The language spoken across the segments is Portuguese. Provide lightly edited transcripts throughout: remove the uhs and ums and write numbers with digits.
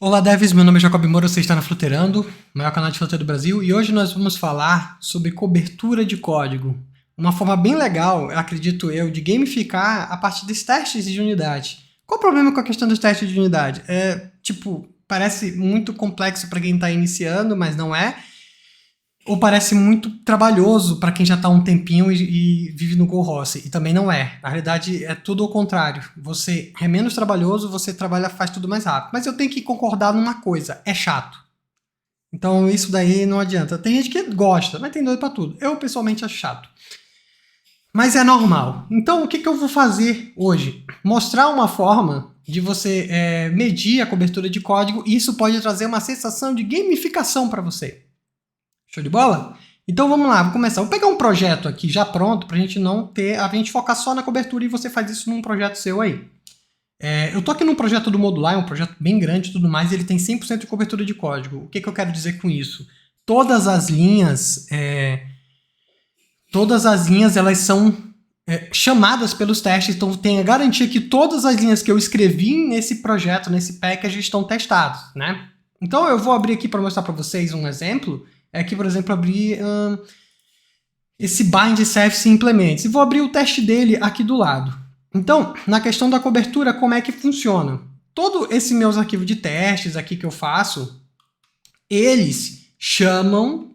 Olá devs, meu nome é Jacob Moura, você está na Fluterando, maior canal de Flutter do Brasil, e hoje nós vamos falar sobre cobertura de código. Uma forma bem legal, acredito eu, de gamificar a partir dos testes de unidade. Qual o problema com a questão dos testes de unidade? Parece muito complexo para quem está iniciando, mas não é. Ou parece muito trabalhoso para quem já está há um tempinho e vive no Go Rossi, e também não é. Na realidade, é tudo ao contrário. Você é menos trabalhoso, você faz tudo mais rápido. Mas eu tenho que concordar numa coisa, é chato. Então isso daí não adianta. Tem gente que gosta, mas tem doido para tudo. Eu, pessoalmente, acho chato. Mas é normal. Então, o que eu vou fazer hoje? Mostrar uma forma de você medir a cobertura de código, e isso pode trazer uma sensação de gamificação para você. Show de bola? Então vamos lá, vou começar. Vou pegar um projeto aqui já pronto para a gente focar só na cobertura e você faz isso num projeto seu aí. Eu tô aqui num projeto do Modular, é um projeto bem grande e tudo mais, e ele tem 100% de cobertura de código. O que eu quero dizer com isso? Todas as linhas elas são chamadas pelos testes, então tem a garantia que todas as linhas que eu escrevi nesse projeto, nesse package, estão testadas, né? Então eu vou abrir aqui para mostrar para vocês um exemplo. Por exemplo, abrir esse bind service implements. E vou abrir o teste dele aqui do lado. Então, na questão da cobertura, como é que funciona? Todos esses meus arquivos de testes aqui que eu faço, eles chamam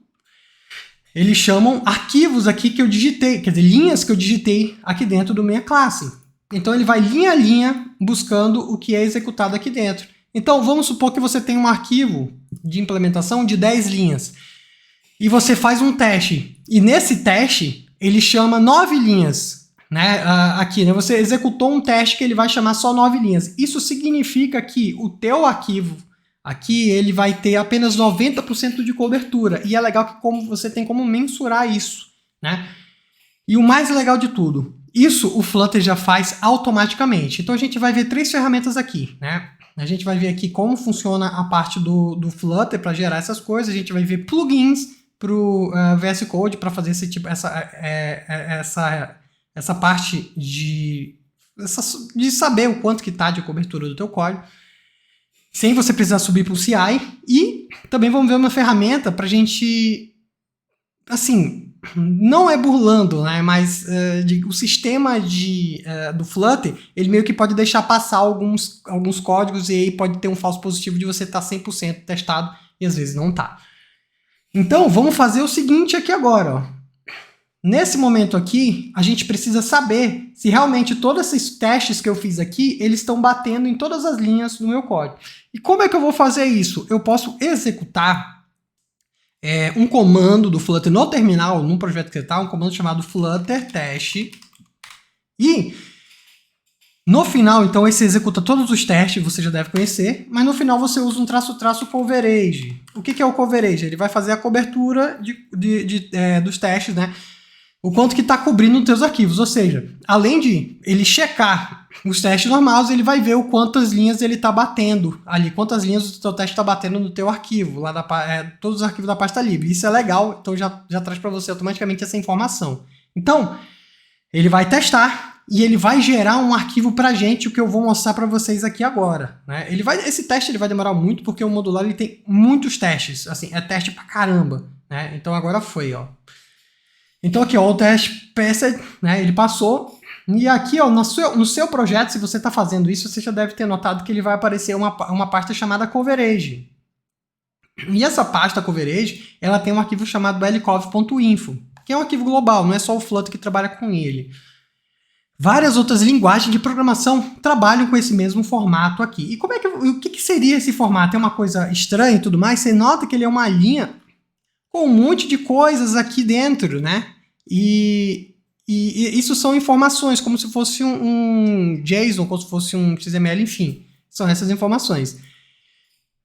arquivos aqui que eu digitei, quer dizer, linhas que eu digitei aqui dentro do minha classe. Então, ele vai linha a linha buscando o que é executado aqui dentro. Então, vamos supor que você tem um arquivo de implementação de 10 linhas. E você faz um teste, e nesse teste ele chama 9 linhas, né? Você executou um teste que ele vai chamar só 9 linhas. Isso significa que o teu arquivo aqui ele vai ter apenas 90% de cobertura, e é legal que você tem como mensurar isso, né? E o mais legal de tudo, isso o Flutter já faz automaticamente. Então a gente vai ver 3 ferramentas aqui, né? A gente vai ver aqui como funciona a parte do Flutter para gerar essas coisas, a gente vai ver plugins para o VS Code para fazer essa parte de saber o quanto que está de cobertura do teu código, sem você precisar subir para o CI. E também vamos ver uma ferramenta para a gente, assim, não é burlando, né, mas o sistema do Flutter, ele meio que pode deixar passar alguns códigos, e aí pode ter um falso positivo de você estar 100% testado, e às vezes não está. Então, vamos fazer o seguinte aqui agora. Ó. Nesse momento aqui, a gente precisa saber se realmente todos esses testes que eu fiz aqui, eles estão batendo em todas as linhas do meu código. E como é que eu vou fazer isso? Eu posso executar um comando do Flutter no terminal, num projeto que está, um comando chamado flutter test. E no final, então, esse executa todos os testes, você já deve conhecer, mas no final você usa um -- coverage. O que é o coverage? Ele vai fazer a cobertura dos testes, né? O quanto que está cobrindo os teus arquivos, ou seja, além de ele checar os testes normais, ele vai ver o quantas linhas ele está batendo ali, quantas linhas o teu teste está batendo no teu arquivo, lá todos os arquivos da pasta livre. Isso é legal, então já traz para você automaticamente essa informação. Então, ele vai testar e ele vai gerar um arquivo para a gente, o que eu vou mostrar para vocês aqui agora. Né? Esse teste ele vai demorar muito, porque o modular ele tem muitos testes, assim, é teste pra caramba. Né? Então agora foi, ó. Então aqui, ó, o teste passed, né, ele passou, e aqui, ó, no seu projeto, se você está fazendo isso, você já deve ter notado que ele vai aparecer uma pasta chamada coverage. E essa pasta coverage, ela tem um arquivo chamado lcov.info, que é um arquivo global, não é só o Flutter que trabalha com ele. Várias outras linguagens de programação trabalham com esse mesmo formato aqui. E o que seria esse formato? É uma coisa estranha e tudo mais? Você nota que ele é uma linha com um monte de coisas aqui dentro, né? E isso são informações, como se fosse um JSON, como se fosse um XML, enfim. São essas informações.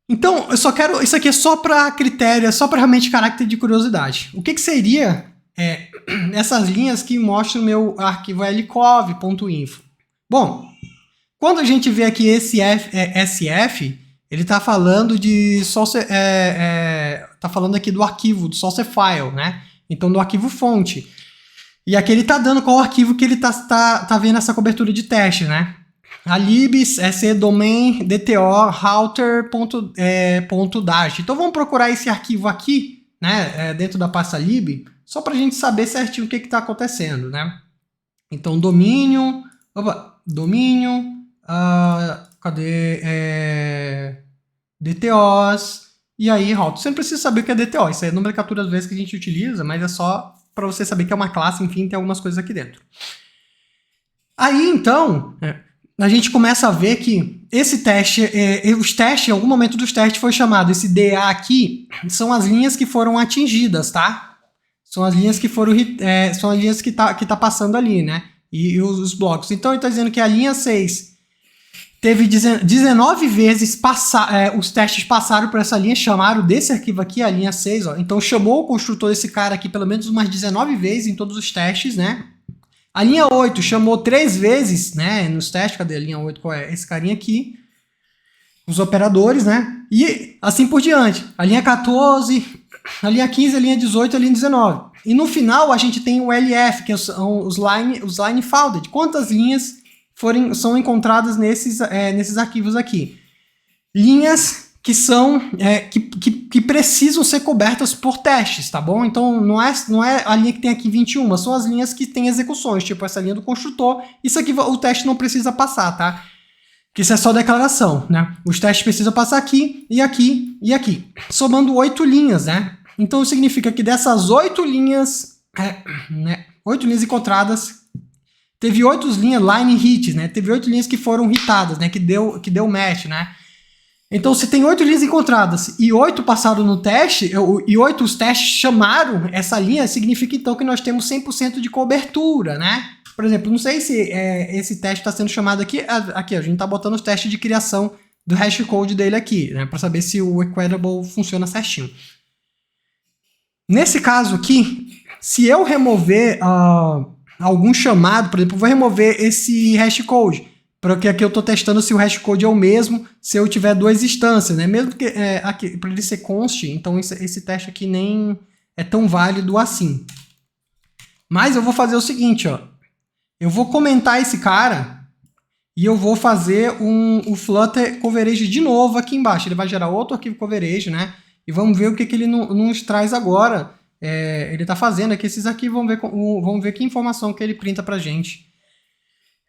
Então, isso aqui é só para critério, é só para realmente caráter de curiosidade. O que seria essas linhas que mostram o meu arquivo lcov.info? Bom, quando a gente vê aqui esse SF, ele está falando de tá falando aqui do arquivo, do source file, né? Então, do arquivo fonte. E aqui ele está dando qual arquivo que ele tá vendo essa cobertura de teste, né? a libs, domain, dto, router, .dart. Então vamos procurar esse arquivo aqui, né, dentro da pasta lib, só para a gente saber certinho o que está acontecendo, né? Então domínio, cadê? DTOs, e aí router. Você não precisa saber o que é DTO, isso é a nomenclatura às vezes que a gente utiliza, mas é só para você saber que é uma classe, enfim, tem algumas coisas aqui dentro. Aí, então, a gente começa a ver que esse teste, os testes, em algum momento dos testes foi chamado, esse DA aqui, são as linhas que foram atingidas, tá? São as linhas que foram, são as linhas que tá passando ali, né? E os blocos. Então, ele está dizendo que a linha 6 teve 19 vezes, os testes passaram por essa linha, chamaram desse arquivo aqui, a linha 6, ó. Então, chamou o construtor desse cara aqui pelo menos umas 19 vezes em todos os testes, né? A linha 8 chamou 3 vezes, né, nos testes. Cadê a linha 8? Qual é? Esse carinha aqui. Os operadores, né? E assim por diante. A linha 14, a linha 15, a linha 18, a linha 19. E no final a gente tem o LF, que são os line founded. Quantas linhas são encontradas nesses arquivos aqui? Linhas que são que precisam ser cobertas por testes, tá bom? Então não é a linha que tem aqui 21, são as linhas que tem execuções, tipo essa linha do construtor. Isso aqui o teste não precisa passar, tá? Que isso é só declaração, né? Os testes precisam passar aqui, e aqui, e aqui. Somando 8 linhas, né? Então significa que dessas 8 linhas, 8 linhas encontradas, teve 8 linhas line hits, né? Teve 8 linhas que foram hitadas, né? Que deu match, né? Então, se tem 8 linhas encontradas e 8 passaram no teste, e 8 os testes chamaram essa linha, significa então que nós temos 100% de cobertura, né? Por exemplo, não sei se esse teste está sendo chamado aqui. Aqui, a gente está botando os testes de criação do hashcode dele aqui, né? Para saber se o equatable funciona certinho. Nesse caso aqui, se eu remover algum chamado, por exemplo, eu vou remover esse hashcode. Porque aqui eu estou testando se o hashcode é o mesmo, se eu tiver 2 instâncias, né? Mesmo que aqui, para ele ser const, então esse teste aqui nem é tão válido assim. Mas eu vou fazer o seguinte, ó. Eu vou comentar esse cara e eu vou fazer o Flutter coverage de novo aqui embaixo. Ele vai gerar outro arquivo coverage, né? E vamos ver o que ele nos traz agora. Ele está fazendo aqui esses arquivos, vamos ver que informação que ele printa para a gente.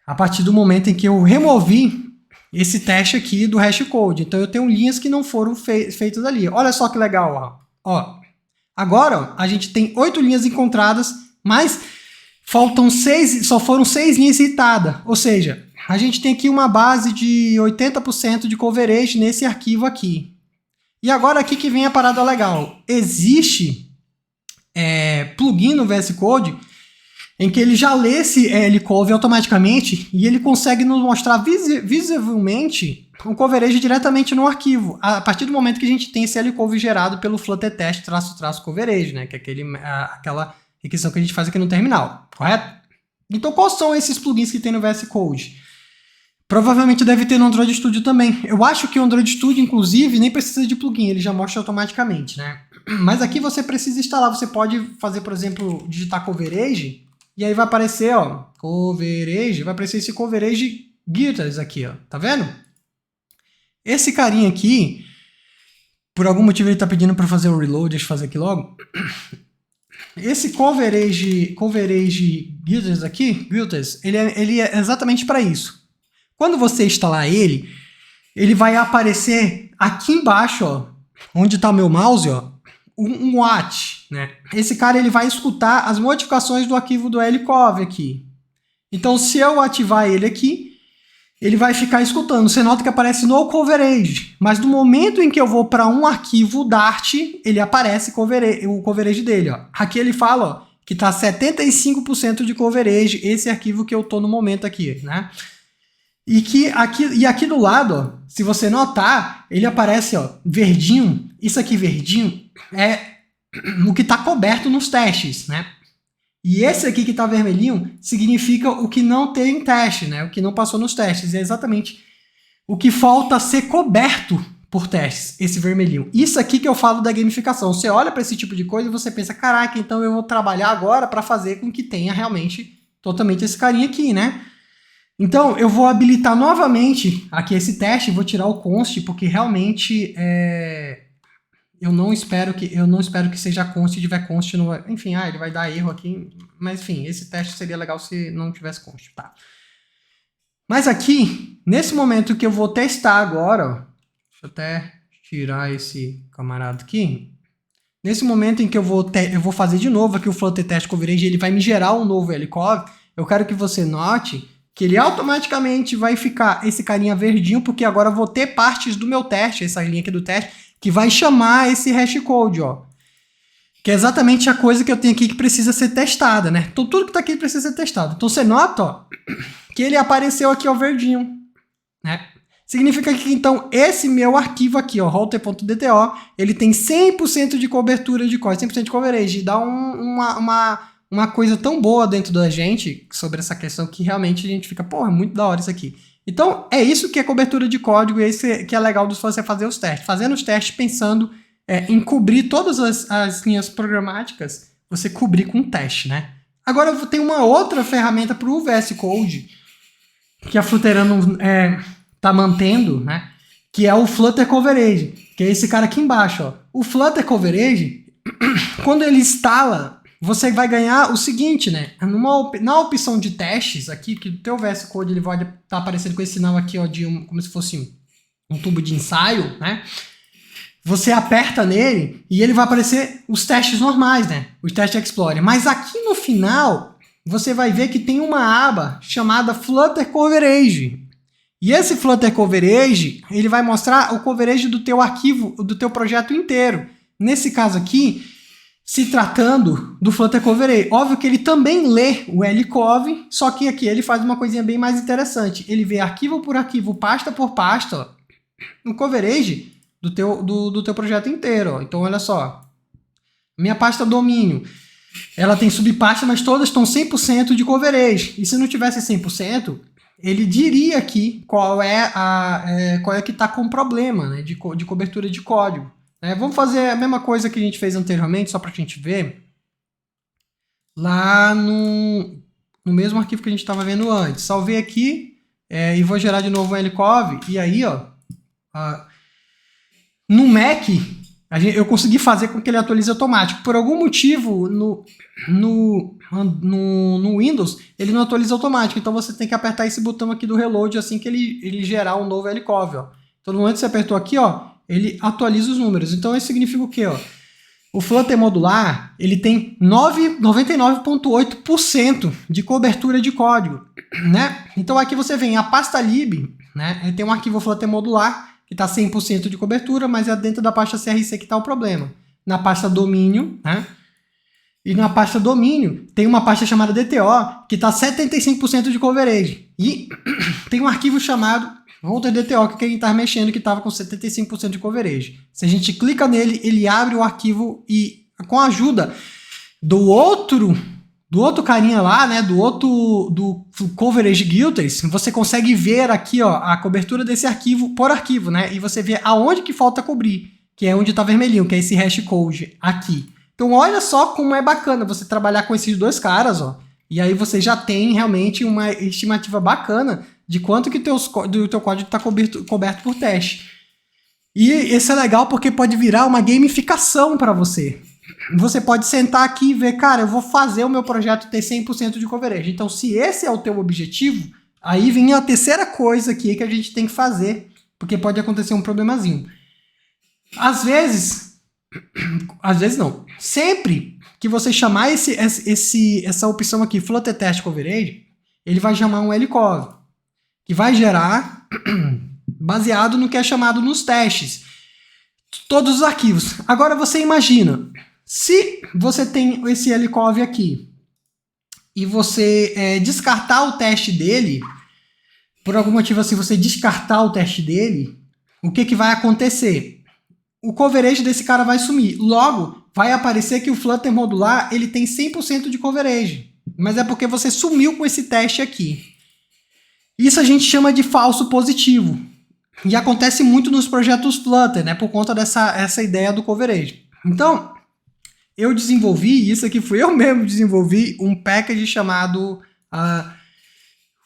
A partir do momento em que eu removi esse teste aqui do hashcode. Então eu tenho linhas que não foram feitas ali. Olha só que legal, ó. Agora, ó, a gente tem 8 linhas encontradas, mas faltam 6, só foram 6 linhas hitadas. Ou seja, a gente tem aqui uma base de 80% de coverage nesse arquivo aqui. E agora aqui que vem a parada legal. Existe plugin no VS Code em que ele já lê esse lcove automaticamente e ele consegue nos mostrar visivelmente o coverage diretamente no arquivo, a partir do momento que a gente tem esse lcove gerado pelo Flutter test --coverage, né, que é aquela requisição que a gente faz aqui no terminal, correto? Então, quais são esses plugins que tem no VS Code? Provavelmente deve ter no Android Studio também. Eu acho que o Android Studio, inclusive, nem precisa de plugin, ele já mostra automaticamente, né? Mas aqui você precisa instalar, você pode fazer, por exemplo, digitar coverage. E aí vai aparecer, ó, coverage, vai aparecer esse coverage guitars aqui, ó, tá vendo? Esse carinha aqui, por algum motivo ele tá pedindo para fazer o reload, deixa eu fazer aqui logo. Esse coverage guitars aqui, ele é exatamente para isso. Quando você instalar ele vai aparecer aqui embaixo, ó, onde está o meu mouse, ó, um watch, né? Esse cara ele vai escutar as modificações do arquivo do lcove aqui. Então, se eu ativar ele aqui, ele vai ficar escutando. Você nota que aparece no coverage, mas no momento em que eu vou para um arquivo Dart, ele aparece o coverage dele. Ó. Aqui ele fala, ó, que está 75% de coverage, esse arquivo que eu estou no momento aqui, né? E aqui do lado, ó, se você notar, ele aparece, ó, verdinho. Isso aqui verdinho é o que está coberto nos testes, né? E esse aqui que está vermelhinho significa o que não tem teste, né? O que não passou nos testes. E é exatamente o que falta ser coberto por testes, esse vermelhinho. Isso aqui que eu falo da gamificação. Você olha para esse tipo de coisa e você pensa, caraca, então eu vou trabalhar agora para fazer com que tenha realmente totalmente esse carinha aqui, né? Então, eu vou habilitar novamente aqui esse teste, vou tirar o const, porque realmente eu não espero que seja const, se tiver const, não vai, enfim, ele vai dar erro aqui, mas enfim, esse teste seria legal se não tivesse const, tá? Mas aqui, nesse momento que eu vou testar agora, ó, deixa eu até tirar esse camarada aqui. Nesse momento em que eu vou fazer de novo aqui o Flutter Test Coverage, ele vai me gerar um novo LCOV, eu quero que você note que ele automaticamente vai ficar esse carinha verdinho, porque agora eu vou ter partes do meu teste, essa linha aqui do teste, que vai chamar esse hashcode, ó. Que é exatamente a coisa que eu tenho aqui que precisa ser testada, né? Então tudo que está aqui precisa ser testado. Então você nota, ó, que ele apareceu aqui, ó, verdinho, né? Significa que, então, esse meu arquivo aqui, ó, router.dto, ele tem 100% de cobertura de código, 100% de coverage, e dá uma coisa tão boa dentro da gente sobre essa questão que realmente a gente fica, porra, muito da hora isso aqui. Então, é isso que é cobertura de código, e é isso que é legal de você fazer os testes. Fazendo os testes pensando em cobrir todas as linhas programáticas, você cobrir com teste, né? Agora, eu tenho uma outra ferramenta para o VS Code, que a Flutterano tá mantendo, né? Que é o Flutter Coverage, que é esse cara aqui embaixo, ó. O Flutter Coverage, quando ele instala, você vai ganhar o seguinte, né? Na opção de testes aqui, que o teu VS Code ele vai estar aparecendo com esse sinal aqui, ó, como se fosse um tubo de ensaio, né? Você aperta nele e ele vai aparecer os testes normais, né? Os testes Explorer. Mas aqui no final, você vai ver que tem uma aba chamada Flutter Coverage. E esse Flutter Coverage, ele vai mostrar o coverage do teu arquivo, do teu projeto inteiro. Nesse caso aqui, se tratando do Flutter Coverage. Óbvio que ele também lê o LCOV, só que aqui ele faz uma coisinha bem mais interessante. Ele vê arquivo por arquivo, pasta por pasta, ó, no coverage do teu projeto inteiro. Ó. Então, olha só. Minha pasta domínio, ela tem subpasta, mas todas estão 100% de coverage. E se não tivesse 100%, ele diria aqui qual é que está com problema, né, de cobertura de código. Vamos fazer a mesma coisa que a gente fez anteriormente, só para a gente ver. Lá no mesmo arquivo que a gente estava vendo antes. Salvei aqui e vou gerar de novo um LCOV. E aí, ó, no Mac, eu consegui fazer com que ele atualize automático. Por algum motivo, no Windows, ele não atualiza automático. Então você tem que apertar esse botão aqui do reload assim que ele gerar um novo LCOV. Ó. Então no momento que você apertou aqui, ó, ele atualiza os números. Então isso significa o quê? Ó? O Flutter modular ele tem 99,8% de cobertura de código. Né? Então aqui você vem a pasta lib, né? Ele tem um arquivo Flutter modular que está 100% de cobertura, mas é dentro da pasta CRC que está o problema. Na pasta domínio, né? E na pasta domínio tem uma pasta chamada DTO que está 75% de coverage. E tem um arquivo chamado router.dto que a gente está mexendo que estava com 75% de coverage. Se a gente clica nele, ele abre o arquivo e com a ajuda do outro carinha lá, né, do Coverage Guilters, você consegue ver aqui, ó, a cobertura desse arquivo por arquivo, né, e você vê aonde que falta cobrir, que é onde está vermelhinho, que é esse hashcode aqui. Então olha só como é bacana você trabalhar com esses dois caras, ó, e aí você já tem realmente uma estimativa bacana de quanto que do teu código está coberto por teste. E isso é legal porque pode virar uma gamificação para você. Você pode sentar aqui e ver, cara, eu vou fazer o meu projeto ter 100% de coverage. Então, se esse é o teu objetivo, aí vem a terceira coisa aqui que a gente tem que fazer, porque pode acontecer um problemazinho. Às vezes não. Sempre que você chamar essa opção aqui, Flutter Test Coverage, ele vai chamar um LCOV, que vai gerar baseado no que é chamado nos testes. Todos os arquivos. Agora você imagina, se você tem esse LCOV aqui e você descartar o teste dele, por algum motivo assim, você descartar o teste dele, o que vai acontecer? O coverage desse cara vai sumir. Logo, vai aparecer que o Flutter modular ele tem 100% de coverage. Mas é porque você sumiu com esse teste aqui. Isso a gente chama de falso positivo. E acontece muito nos projetos Flutter, né? Por conta essa ideia do coverage. Então, eu desenvolvi, isso aqui fui eu mesmo desenvolvi, um package chamado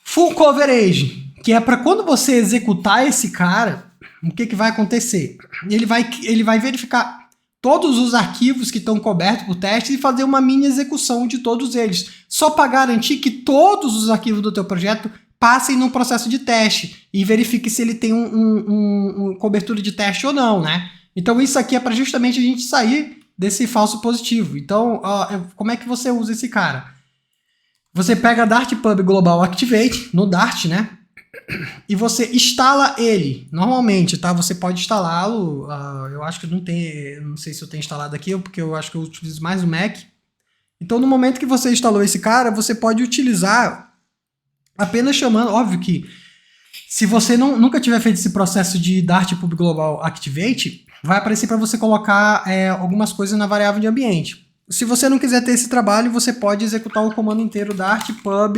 Full coverage, que é para quando você executar esse cara, o que vai acontecer? Ele vai verificar todos os arquivos que estão cobertos por teste e fazer uma mini execução de todos eles, só para garantir que todos os arquivos do teu projeto passem num processo de teste e verifique se ele tem uma cobertura de teste ou não, né? Então isso aqui é para justamente a gente sair desse falso positivo. Então, como é que você usa esse cara? Você pega Dart Pub Global Activate, no Dart, né? E você instala ele, normalmente, tá? Você pode instalá-lo, eu acho que não sei se eu tenho instalado aqui, porque eu acho que eu utilizo mais o Mac. Então, no momento que você instalou esse cara, você pode utilizar apenas chamando, óbvio que se você nunca tiver feito esse processo de Dart Pub Global Activate, vai aparecer para você colocar algumas coisas na variável de ambiente. Se você não quiser ter esse trabalho, você pode executar o comando inteiro Dart Pub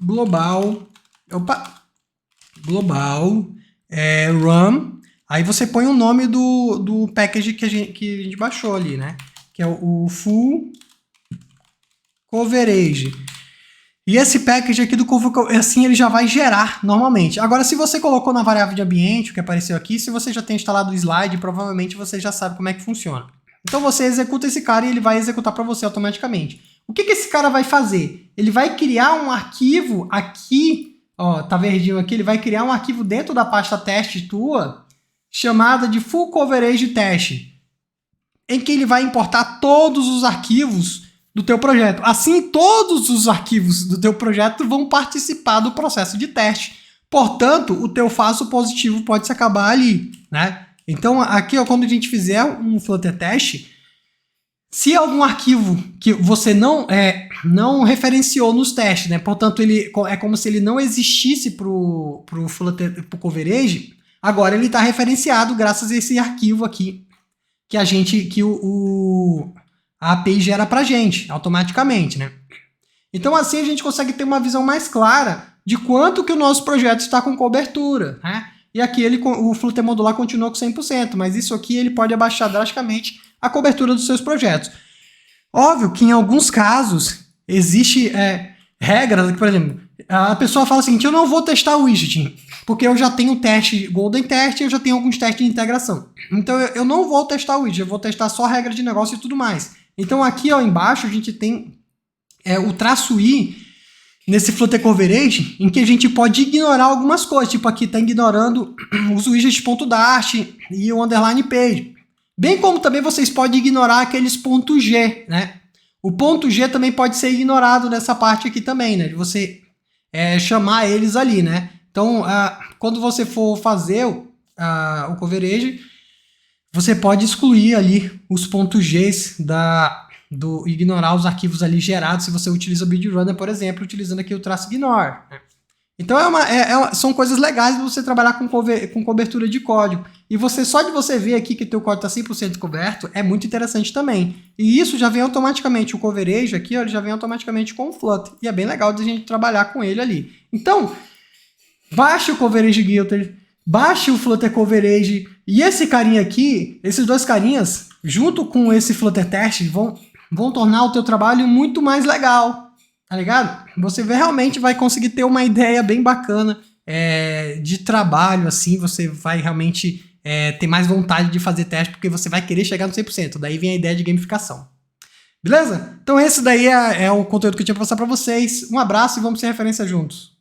Global Run. Aí você põe o nome do package que a gente baixou ali, né? Que é o Full Coverage. E esse package aqui do assim ele já vai gerar normalmente. Agora, se você colocou na variável de ambiente, o que apareceu aqui, se você já tem instalado o slide, provavelmente você já sabe como é que funciona. Então você executa esse cara e ele vai executar para você automaticamente. O que esse cara vai fazer? Ele vai criar um arquivo aqui, ó, tá verdinho aqui, ele vai criar um arquivo dentro da pasta teste tua, chamada de Full Coverage Test, em que ele vai importar todos os arquivos do teu projeto. Assim, todos os arquivos do teu projeto vão participar do processo de teste. Portanto, o teu falso positivo pode se acabar ali, né? Então, aqui, ó, quando a gente fizer um Flutter teste, se algum arquivo que você não referenciou nos testes, né? Portanto, ele é como se ele não existisse pro Flutter, pro coverage, agora ele está referenciado graças a esse arquivo aqui que a API gera pra gente, automaticamente, né? Então, assim, a gente consegue ter uma visão mais clara de quanto que o nosso projeto está com cobertura, né? E aqui o Flutter modular continua com 100%, mas isso aqui ele pode abaixar drasticamente a cobertura dos seus projetos. Óbvio que em alguns casos existe regras, por exemplo, a pessoa fala o seguinte: eu não vou testar o widget, porque eu já tenho teste Golden Test e eu já tenho alguns testes de integração. Então eu não vou testar o widget, eu vou testar só regra de negócio e tudo mais. Então aqui, ó, embaixo a gente tem o traço I nesse Flutter Coverage, em que a gente pode ignorar algumas coisas, tipo aqui está ignorando os widgets.dart e o underline page. Bem como também vocês podem ignorar aqueles .g, né? O .g também pode ser ignorado nessa parte aqui também, né? De você chamar eles ali, né? Então, quando você for fazer o coverage, você pode excluir ali os .gs ignorar os arquivos ali gerados se você utiliza o Buildrunner, por exemplo, utilizando aqui o traço ignore. Então são coisas legais de você trabalhar com cobertura de código. E só de você ver aqui que teu código está 100% coberto é muito interessante também. E isso já vem automaticamente, o coverage aqui, ó, ele já vem automaticamente com o Flutter. E é bem legal de a gente trabalhar com ele ali. Então, baixe o Coverage Guilter, baixe o Flutter Coverage, e esse carinha aqui, esses dois carinhas, junto com esse Flutter Test, vão tornar o teu trabalho muito mais legal, tá ligado? Você realmente vai conseguir ter uma ideia bem bacana de trabalho, assim, você vai realmente ter mais vontade de fazer teste, porque você vai querer chegar no 100%, daí vem a ideia de gamificação. Beleza? Então esse daí é o conteúdo que eu tinha pra passar pra vocês. Um abraço e vamos ser referência juntos.